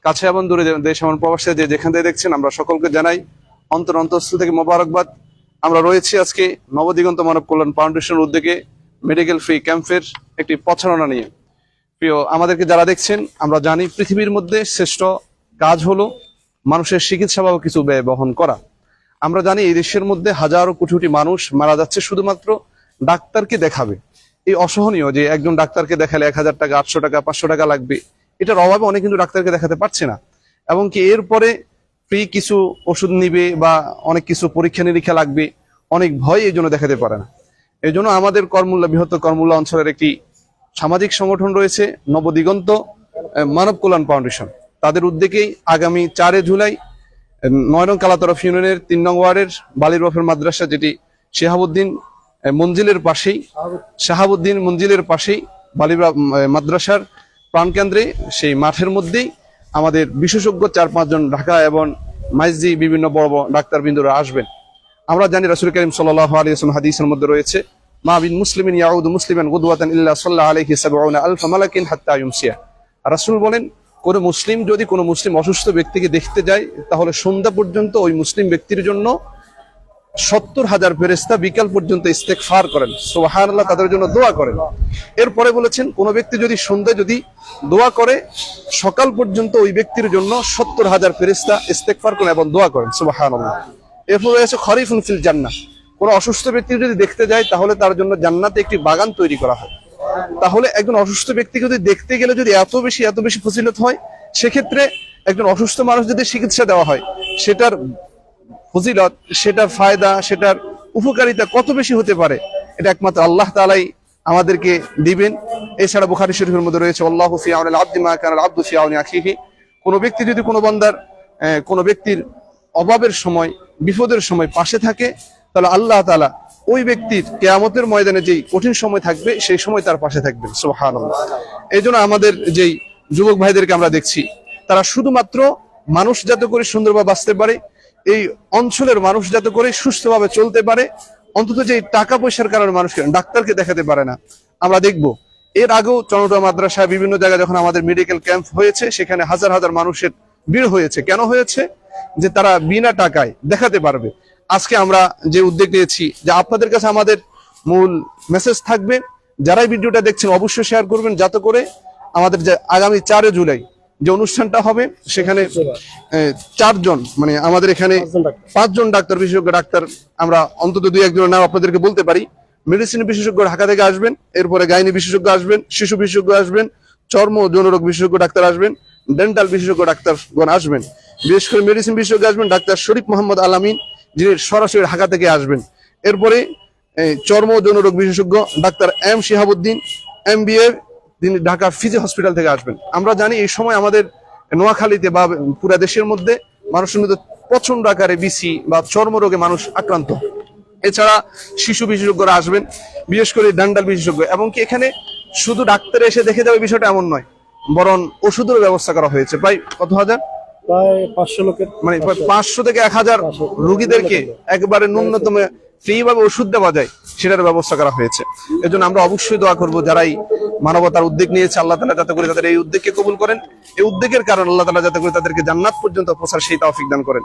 কাছে এবং দূরে দেশ এবং প্রবাসে যে যেখান থেকে দেখছেন, আমরা সকলকে জানাই অন্তঃস্থল থেকে মোবারকবাদ। আমরা রয়েছি আজকে নবদিগন্ত মানব কল্যাণ ফাউন্ডেশনের উদ্যোগে মেডিকেল ফ্রি ক্যাম্পের একটি প্রচারণা নিয়ে। প্রিয় আমাদেরকে যারা দেখছেন, আমরা জানি পৃথিবীর মধ্যে শ্রেষ্ঠ কাজ হলো মানুষের চিকিৎসা বা কিছু ব্যয় বহন করা। আমরা জানি এই দেশের মধ্যে হাজারো কোটি কোটি মানুষ মারা যাচ্ছে শুধুমাত্র ডাক্তারকে দেখাবে। এই অসহনীয় যে একজন ডাক্তারকে দেখালে 1000 টাকা, 800 টাকা, 500 টাকা লাগবে, এটার অভাবে অনেক কিন্তু ডাক্তারকে দেখাতে পারছে না। এবং কি এরপরে ফ্রি কিছু ওষুধ নিবে বা অনেক কিছু পরীক্ষা নিরীক্ষা লাগবে, অনেক ভয় এই জন্য দেখাতে পারে না। এই জন্য আমাদের করমুল্লা, বৃহত্তর করমুল্লা অঞ্চলের একটি সামাজিক সংগঠন রয়েছে নবদিগন্ত মানব কল্যাণ ফাউন্ডেশন। তাদের উদ্যোগেই আগামী 4 জুলাই 9 নং কালাতরফ ইউনিয়নের 3 নং ওয়ার্ডের বালির বফের মাদ্রাসা, যেটি শাহাবুদ্দিন মঞ্জিলের পাশেই বালির মাদ্রাসার প্রাণকেন্দ্রে, সেই মাঠের মধ্যেই আমাদের বিশেষজ্ঞ 4-5 জন ঢাকা এবং মাইজি বিভিন্ন বড় বড় ডাক্তারবৃন্দরা আসবেন। আমরা জানি রাসূল করিম সাল্লাল্লাহু আলাইহি ওয়াসাল্লাম হাদিসের মধ্যে রয়েছে, মা বিন মুসলিমিন ইয়াউদু মুসলিমান গুদওয়াতান ইল্লা সাল্লাল্লাহু আলাইহি 70,000 মালাকিন হাত্তা ইউমসিয়া। রাসূল বলেন, কোনো মুসলিম যদি কোনো মুসলিম অসুস্থ ব্যক্তিকে দেখতে যায়, তাহলে সন্ধ্যা পর্যন্ত ওই মুসলিম ব্যক্তির জন্য 70,000 ফেরেশতা বিকাল পর্যন্ত ইস্তেগফার করেন, সুবহানাল্লাহ, তাদের জন্য দোয়া করেন। এরপরে বলেছেন, কোনো ব্যক্তি যদি সন্ধ্যায় যদি দোয়া করে, সকাল পর্যন্ত ওই ব্যক্তির জন্য 70,000 ফেরেশতা ইস্তেগফার করেন এবং দোয়া করেন, সুবহানাল্লাহ। এরপর রয়েছে খরিফুন ফিল জান্নাহ। কোনো অসুস্থ ব্যক্তি যদি দেখতে যায়, তাহলে তার জন্য জান্নাতে একটি বাগান তৈরি করা হয়। তাহলে একজন অসুস্থ ব্যক্তিকে যদি দেখতে গেলে যদি এত বেশি ফজিলত হয়, সেক্ষেত্রে একজন অসুস্থ মানুষ যদি চিকিৎসা দেওয়া হয়, সেটার ফজিলত, সেটার ফায়দা, সেটার উপকারিতা কত বেশি হতে পারে, এটা একমাত্র আল্লাহ তাআলাই আমাদেরকে দিবেন। এছাড়া বুখারী শরীফের মধ্যে রয়েছে, আল্লাহু ফি আউনিল আবদি মা কানা আল আবদু ফি আউনি আখিহি। কোনো ব্যক্তি যদি কোনো ব্যক্তির অভাবের সময়, বিপদের সময় পাশে থাকে, তাহলে আল্লাহ তাআলা ওই ব্যক্তির কিয়ামতের ময়দানে যেই কঠিন সময় থাকবে, সেই সময় তার পাশে থাকবেন, সুবহানাল্লাহ। এই জন্য আমাদের যেই যুবক ভাইদেরকে আমরা দেখছি, তারা শুধুমাত্র মানুষ যাতে করে সুন্দরভাবে বাঁচতে পারে, এই অঞ্চলের মানুষ যাতে করে সুস্থভাবে চলতে পারে, অন্তত যে টাকা পয়সার কারণে মানুষকে ডাক্তারকে দেখাতে পারে না। আমরা দেখব এর আগেও চন্দ্রটোলা মাদ্রাসায় বিভিন্ন জায়গায় যখন আমাদের মেডিকেল ক্যাম্প হয়েছে, সেখানে হাজার হাজার মানুষের ভিড় হয়েছে। কেন হয়েছে? যে তারা বিনা টাকায় দেখাতে পারবে। আজকে আমরা যে উদ্যোগ নিয়েছি, যে আপনাদের কাছে আমাদের মূল মেসেজ থাকবে, যারাই ভিডিওটা দেখছেন অবশ্যই শেয়ার করবেন, যাতে করে আমাদের যে আগামী 4 জুলাই যে অনুষ্ঠানটা হবে, সেখানে 4 জন, মানে আমাদের এখানে 5 জন ডাক্তার, বিশেষজ্ঞ ডাক্তার, আমরা অন্তত 2-1 জনের নাম আপনাদেরকে বলতে পারি। মেডিসিন বিশেষজ্ঞ ঢাকা থেকে আসবেন, এরপরে গাইনি বিশেষজ্ঞ আসবেন, শিশু বিশেষজ্ঞ আসবেন, চর্ম যৌনরোগ বিশেষজ্ঞ ডাক্তার আসবেন, ডেন্টাল বিশেষজ্ঞ ডাক্তারগণ আসবেন। বিশেষ করে মেডিসিন বিশেষজ্ঞ আসবেন ডাক্তার শরীফ মোহাম্মদ আলামিন, যিনি সরাসরি ঢাকা থেকে আসবেন। এরপরে চর্ম যৌনরোগ বিশেষজ্ঞ ডাক্তার এম শিহাবুদ্দিন MBA, তিনি ঢাকা ফিজি হসপিটাল থেকে আসবেন। আমরা জানি এই সময় আমাদের নোয়াখালীতে বা পুরা দেশের মধ্যে মানুষের মধ্যে প্রচন্ড আকারে বিসি বা চর্মরোগে মানুষ আক্রান্ত। এছাড়া শিশু বিশেষজ্ঞরা আসবেন, বিশেষ করে ডেন্টাল বিশেষজ্ঞ। এবং কি এখানে শুধু ডাক্তার এসে দেখে যাবে বিষয়টা এমন নয়, বরং ওষুধের ব্যবস্থা করা হয়েছে। প্রায় কত হাজার, প্রায় 500 লোকের, মানে 500 থেকে 1000 রোগীদেরকে একবারে ন্যূনতম ফ্রি ভাবে ওষুধ দেওয়া যায়, সেটার ব্যবস্থা করা হয়েছে। এজন্য আমরা অবশ্যই দোয়া করব, যারাই মানবতার উদ্যোগ নিয়েছে, আল্লাহ তাআলা যাতে করে তাদের এই উদ্যোগকে কবুল করেন, এই উদ্যোগের কারণে আল্লাহ তাআলা যাতে করে তাদেরকে জান্নাত পর্যন্ত পৌঁছার সেই তৌফিক দান করেন।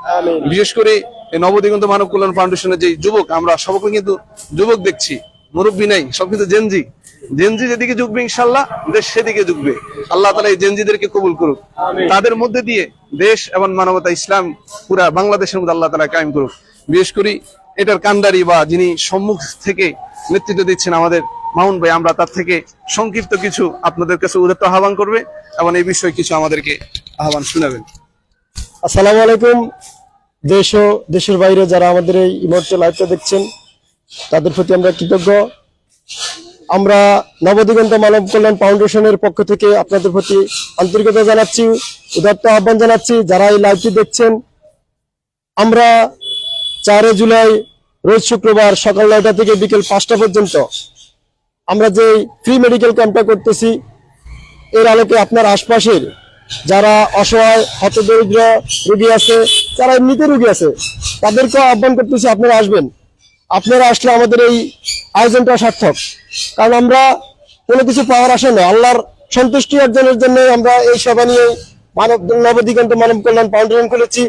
বিশেষ করে এই নবদিগন্ত মানব কল্যাণ ফাউন্ডেশনের যে যুবক, আমরা সবাইকে কিন্তু যুবক দেখছি, মুরব্বী নাই, সব কিন্তু জেনজি যেদিকে ঝুঁকবে, ইনশাআল্লাহ দেশ সেদিকে ঝুঁকবে। আল্লাহ তাআলা এই জেনজিদেরকে কবুল করুক, তাদের মধ্যে দিয়ে দেশ এবং মানবতা, ইসলাম পুরা বাংলাদেশের মধ্যে আল্লাহ তাআলা কায়েম করুক। বিশেষ করে এটার কান্ডারি বা যিনি সম্মুখ থেকে নেতৃত্ব দিচ্ছেন আমাদের মামুন ভাই, আমরা তার থেকে সংক্ষিপ্ত কিছু আপনাদের কাছে উদাত্ত আহ্বান করবে এবং এই বিষয়ে কিছু আমাদেরকে আহ্বান শোনাবেন। আসসালামু আলাইকুম। দেশ ও দেশের বাইরে যারা আমাদের এই মুহূর্তে লাইভটা দেখছেন, তাদের প্রতি আমরা কৃতজ্ঞ। আমরা নবদিগন্ত মানব কল্যাণ ফাউন্ডেশনের পক্ষ থেকে আপনাদের প্রতি আন্তরিকতা জানাচ্ছি, উদাত্ত আহ্বান জানাচ্ছি। যারা এই লাইভটি দেখছেন, আমরা 4 জুলাই রোজ শুক্রবার সকাল 9টা থেকে বিকেল 5টা পর্যন্ত আমরা যে ফ্রি মেডিকেল ক্যাম্পটা করতেছি, এর আলোকে আপনার আশপাশের যারা অসহায় হতদরিদ্র রোগী আছে, যারা এমনিতে রোগী আছে, তাদেরকেও আহ্বান করতেছি আপনারা আসবেন। আপনারা আসলে আমাদের এই আয়োজনটা সার্থক। কারণ আমরা কোনো কিছু পাওয়ার আশা নয়, আল্লাহর সন্তুষ্টি অর্জনের জন্য আমরা এই সেবা নিয়ে নবদিগন্ত মানব কল্যাণ ফাউন্ডেশন খুলেছি।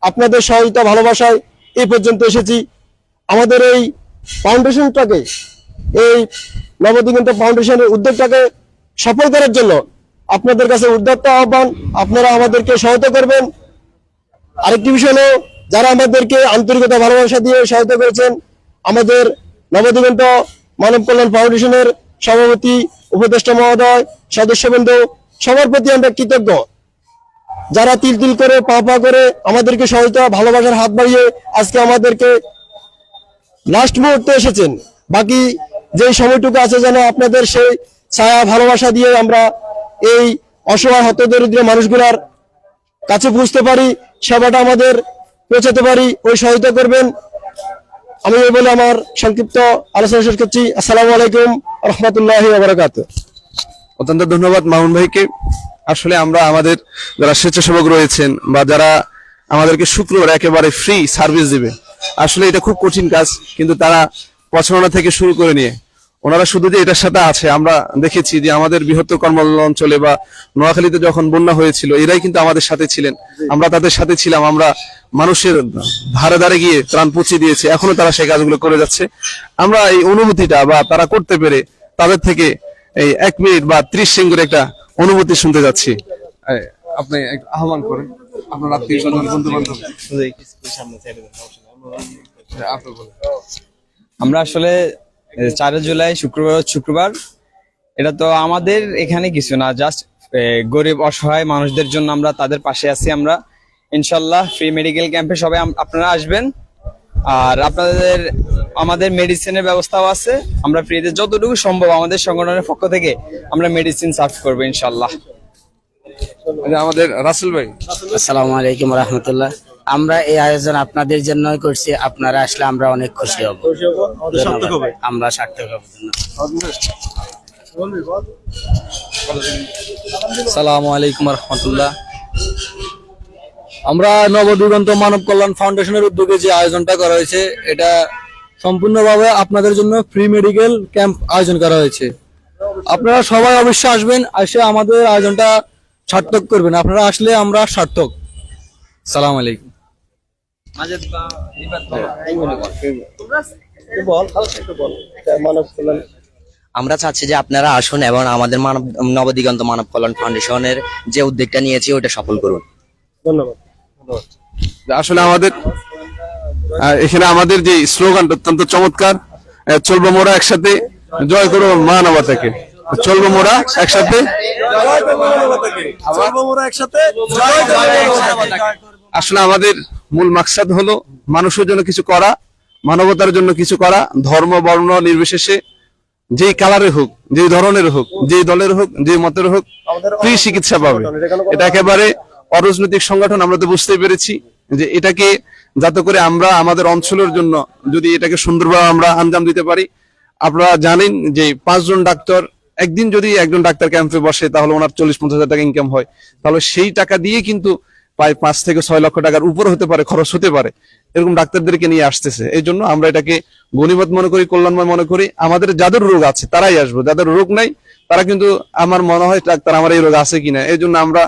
আপনাদের সহায়তা ভালোবাসায় এই পর্যন্ত এসেছি। আমাদের এই ফাউন্ডেশনটাকে, এই নবদিগন্ত ফাউন্ডেশনের উদ্যোগটাকে সফল করার জন্য আপনাদের কাছে উদাত্ত আহ্বান, আপনারা আমাদেরকে সহায়তা করবেন। আরেকটি বিষয় হলো, যারা আমাদেরকে আন্তরিকতা ভালোবাসা দিয়ে সহায়তা করেছেন, আমাদের নবদিগন্ত মানব কল্যাণ ফাউন্ডেশনের সভাপতি, উপদেষ্টা মহোদয়, সদস্যবৃন্দ, সবার প্রতি আমরা কৃতজ্ঞ। যারা তিল তিল করে পা পা করে আমাদেরকে সহায়তা ভালোবাসার হাত বাড়িয়ে আজকে আমাদেরকে লাস্ট মুহূর্তে এসেছেন। বাকি যে সময়টুকু আছে যেন আপনাদের সেই ছায়া ভালোবাসা দিয়ে আমরা এই অসহায় হতদরিদ্র মানুষগুলার কাছে পৌঁছতে পারি, সেবাটা আমাদের পৌঁছাতে পারি, ওই সহায়তা করবেন। আমি এই বলে আমার সংক্ষিপ্ত আলোচনা শেষ করছি। আসসালামু আলাইকুম রহমতুল্লাহি ওয়া বারাকাতুহু। অত্যন্ত ধন্যবাদ মামুন ভাইকে। আসলে আমরা আমাদের যারা স্বেচ্ছাসেবক রয়েছেন বা যারা আমাদেরকে শুক্রবার একেবারে ফ্রি সার্ভিস দিবে, আসলে এটা খুব কঠিন কাজ, কিন্তু তারা পছন্দ থেকে শুরু করে নিয়ে ওনারা শুধু যে এটার সাথে আছে, আমরা দেখেছি যে আমাদের বৃহত্তর কর্মল অঞ্চলে বা নোয়াখালীতে যখন বন্যা হয়েছিল, এরাই কিন্তু আমাদের সাথে ছিলেন, আমরা তাদের সাথে ছিলাম, আমরা মানুষের ধারে ধারে গিয়ে ত্রাণ পৌঁছে দিয়েছি, এখনো তারা সেই কাজগুলো করে যাচ্ছে। আমরা এই অনুভূতিটা বা তারা করতে পেরে তাদের থেকে এই 1 মিনিট বা 30 সেকেন্ডের একটা অনুভূতি শুনতে যাচ্ছি। আপনি একটু আহ্বান করেন আপনার আত্মীয় স্বজন বন্ধু বান্ধব। আমরা আসলে 4 জুলাই শুক্রবার এটা তো আমাদের এখানে কিছু না, জাস্ট গরিব অসহায় মানুষদের জন্য আমরা তাদের পাশে আছি। আমরা ইনশাল্লাহ ফ্রি মেডিকেল ক্যাম্পে সবাই আপনারা আসবেন, আর আমাদের মেডিসিনের ব্যবস্থাও আছে। আমরা ফ্রিতে যতটুকু সম্ভব আমাদের সংগঠনের পক্ষ থেকে আমরা মেডিসিন সার্ভ করবো ইনশাল্লাহ। আমাদের রাসেল ভাই, আসসালামু আলাইকুম রহমতুল্লাহ। আমরা এই আয়োজন আপনাদের জন্যই করছি, আপনারা আসলে আমরা অনেক খুশি হব, আমরা সার্থক হব। আসসালামু আলাইকুম রহমতুল্লাহ। আমরা নবদিগন্ত মানব কল্যাণ ফাউন্ডেশনের উদ্যোগে যে আয়োজনটা করা হয়েছে, এটা সম্পূর্ণভাবে আপনাদের জন্য ফ্রি মেডিকেল ক্যাম্প আয়োজন করা হয়েছে। আপনারা সবাই অবশ্যই আসবেন, এসে আমাদের আয়োজনটা সার্থক করবেন। আপনারা আসলে আমরা সার্থক। সালাম আলাইকুম। আমরা চাচ্ছি যে আপনারা আসুন এবং আমাদের নবদিগন্ত মানব কল্যাণ ফাউন্ডেশনের যে উদ্যোগটা নিয়েছি ওটা সফল করুন। ধন্যবাদ। আসলে আমাদের এখানে আমাদের যে স্লোগানটা অত্যন্ত চমৎকার, চলবো মোরা একসাথে, জয় করো মানবতাকে। চলবো মোরা একসাথে, আসলে আমাদের মূল মাকসাদ হলো মানুষের জন্য কিছু করা, মানবতার জন্য কিছু করা, ধর্ম বর্ণ নির্বিশেষে, যেই কালারের হোক, যেই ধরনের হোক, যেই দলের হোক, যেই মতের হোক, ফ্রি চিকিৎসা পাবে। এটা একেবারে অরাজনৈতিক সংগঠন। আমরা তো বুঝতেই পেরেছি যে এটাকে যাতে করে আমরা আমাদের অঞ্চলের জন্য যদি এটাকে সুন্দরভাবে আমরা আঞ্জাম দিতে পারি। আপনারা জানেন যে 5 জন ডাক্তার একদিন যদি একজন ডাক্তার ক্যাম্পে বসে, তাহলে ওনার 40-50 হাজার টাকা ইনকাম হয়, তাহলে সেই টাকা দিয়ে কিন্তু প্রায় 5 থেকে 6 লক্ষ টাকার উপর হতে পারে, খরচ হতে পারে, এরকম ডাক্তারদেরকে নিয়ে আসতেছে। এই জন্য আমরা এটাকে গণিমত মনে করি, কল্যাণময় মনে করি। আমাদের যাদের রোগ আছে তারাই আসবো, যাদের রোগ নাই তারা কিন্তু আমার মনে হয় ডাক্তার আমার এই রোগ আছে কিনা, এই জন্য আমরা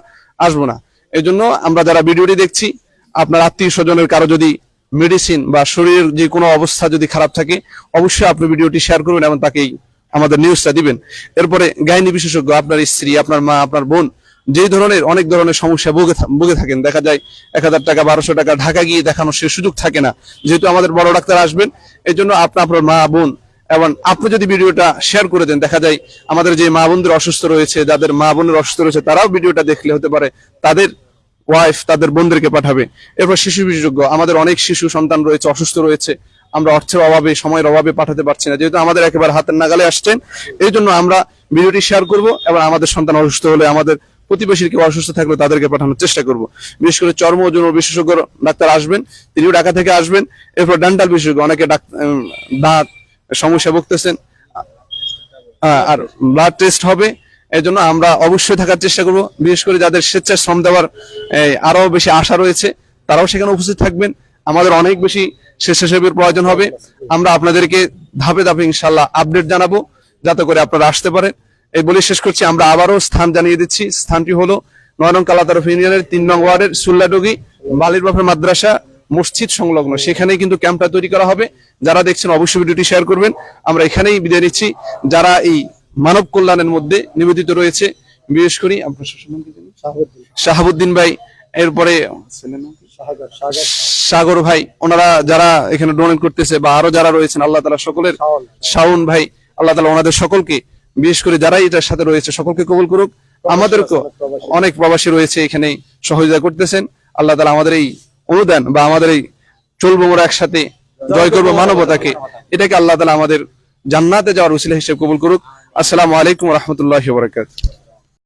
আসবো না। এই জন্য আমরা যারা ভিডিওটি দেখছি, আপনার আত্মীয় স্বজনের কারো যদি মেডিসিন বা শরীরের যে কোনো অবস্থা যদি খারাপ থাকে, অবশ্যই আপনি ভিডিওটি শেয়ার করবেন এবং তাকেই আমাদের নিউজটা দিবেন। এরপরে গাইনি বিশেষজ্ঞ, আপনার স্ত্রী, আপনার মা, আপনার বোন যেই ধরনের অনেক ধরনের সমস্যা ভুগে থাকেন, দেখা যায় 1000 টাকা 1200 টাকা ঢাকা গিয়ে দেখানোর সে সুযোগ থাকে না, যেহেতু আমাদের বড় ডাক্তার আসবেন। এই জন্য আপনার মা বোন এবং আপনি যদি ভিডিওটা শেয়ার করে দেন, দেখা যায় আমাদের যে মা বোনদের অসুস্থ রয়েছে, যাদের মা বোনের অসুস্থ রয়েছে, তারাও ভিডিওটা দেখলে হতে পারে তাদের ওয়াইফ তাদের বোনদেরকে পাঠাবে। এরপর শিশু বিশেষজ্ঞ, আমাদের অনেক শিশু সন্তান রয়েছে, অসুস্থ রয়েছে, আমরা অর্থের অভাবে সময়ের অভাবে পাঠাতে পারছি না, যেহেতু আমাদের একেবারে হাতের নাগালে আসছেন। এই জন্য আমরা ভিডিওটি শেয়ার করব এবং আমাদের সন্তান অসুস্থ হলে, আমাদের প্রতিবেশীর কেউ অসুস্থ থাকলে তাদেরকে পাঠানোর চেষ্টা করব। বিশেষ করে চর্ম ও যৌন বিশেষজ্ঞ ডাক্তার আসবেন, তিনিও ঢাকা থেকে আসবেন। এরপর ডেন্টাল বিশেষজ্ঞ, অনেকে দাঁত সমস্যা ভুগতেছেন, আর ব্লাড টেস্ট হবে। এই জন্য আমরা অবশ্যই থাকার চেষ্টা করব। বিশেষ করে যাদের স্বেচ্ছায় শ্রম দেওয়ার আরো বেশি আশা রয়েছে, তারাও সেখানে উপস্থিত থাকবেন। আমাদের অনেক বেশি স্বেচ্ছাসেবীর প্রয়োজন হবে। আমরা আপনাদেরকে ধাপে ধাপে ইনশাল্লাহ আপডেট জানাবো, যাতে করে আপনারা আসতে পারেন। এই বলে শেষ করছি। আমরা আবারও স্থান জানিয়ে দিচ্ছি, স্থানটি হলো 9 নং কালাতারফ ইউনিয়নের 3 নং ওয়ার্ডের সুল্লাডুগি বালির বাফের মাদ্রাসা মসজিদ সংলগ্ন, সেখানেই কিন্তু ক্যাম্পটা তৈরি করা হবে। যারা দেখছেন অবশ্যই ভিডিওটি শেয়ার করবেন। আমরা এখানেই বিদায় নিচ্ছি। যারা এই মানব কল্যাণের মধ্যে নিবেদিত রয়েছে, বিশেষ করে আপনার নাম কি জানেন? শাহাবুদ্দিন ভাই, এরপরে সাগর ভাই, ওনারা যারা এখানে ডোনেট করতেছে বা আরো যারা রয়েছেন, আল্লাহ তাআলা সকলের, শাওন ভাই, আল্লাহ তাআলা ওনাদের সকলকে, বিশেষ করে যারা এটার সাথে রয়েছে সকলকে কবুল করুক। আমাদেরকে অনেক প্রবাসী রয়েছে এখানে সহযোগিতা করতেছেন। আল্লাহ তাআলা আমাদের এই অনুদান বা আমাদের এই চলবো মোরা একসাথে, জয় করবো মানবতাকে, এটাকে আল্লাহ তাআলা আমাদের জান্নাতে যাওয়ার উসিলা হিসেবে কবুল করুক। আসসালামু আলাইকুম ওয়া রাহমাতুল্লাহি ওয়া বারাকাতুহু।